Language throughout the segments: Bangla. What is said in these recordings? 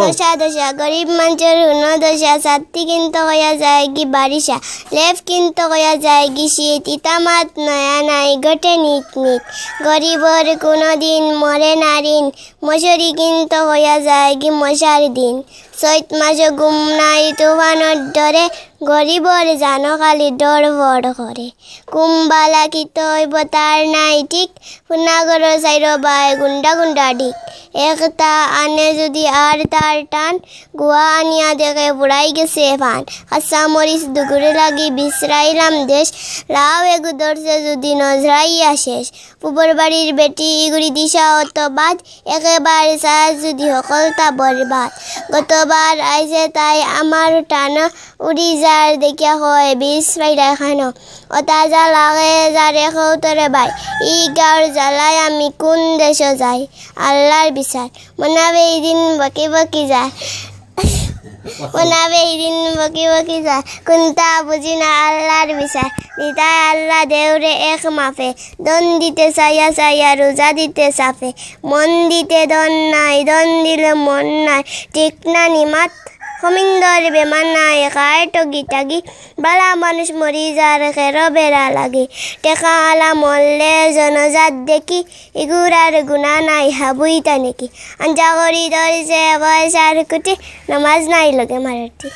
দশা দশা গরিব মানুষের হুনো দশা সাত্তি কিন্তু হইয়া যায় কি বারিশা লেফ কিন্তু হইয়া যায় কি শীত ইতামাত নয়া নাই ঘটে নিত নিত গরিবর কোনো দিন মরে না ঋণ মশারি কিন্তু হইয়া যায় কি মশার দিন চৈত মাসে ঘুম নাই তুফানোর ডরে গরিবর জানো খালি ডর বড় করে কুম্বালা কিত হইব তার নাই ঠিক পুনাগর সাইর বাই গুন্ডা গুন্ডা ডিক একটা আনে যদি আর তার টান গুয়া আনিয়া দেখে বুড়াই গেছে ফান কাঁচা মরিচ দুগুরে লাগি বিশ্রাইলাম দেশ লাউ এগু ধরছে যদি নজরাইয়া শেষ পুবর বাড়ির বেটি ইগুড়ি দিশা অত বাদ একেবারে সাজ যদি সকলতা বরবাদ গতবার আইসে তাই আমার টানা উড়ি যার দেখিয়া হয় বিশ্রাইরা খানো ও তাজা লাগে যারে খৌতরে ভাই ই গাঁর জ্বালায় আমি কোন দেশ যাই আল্লাহর বিচার মনাবে এই দিন বকি বকি যায় মনাবে এই দিন বকি বকি যায় কোনটা বুঝি না আল্লাহর বিচার দিতায় আল্লাহ দেউরে এক মাফে দন দিতে চাইয়া চাইয়া রোজা দিতে সাফে মন দিতে দন নাই দন দিলে মন নাই ঠিক না নিমাত কমিন্দর বেমান নাই খায় টগি টাগি বালা মানুষ মরি যার খেরো বেড়া লাগে টেকা আলা মরলে জনজাত দেখি ইগুরার গুণা নাই হাবুইতা নাকি আঞ্জা করি ধরছে বয়সার কুটি নামাজ নাই লগে মারাটি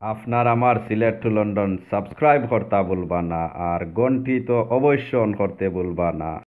আপনার আমার সিলেট টু লন্ডন সাবস্ক্রাইব করতে ভুলবা না আর ঘন্টি তো অবশ্যই অন করতে ভুলবা না।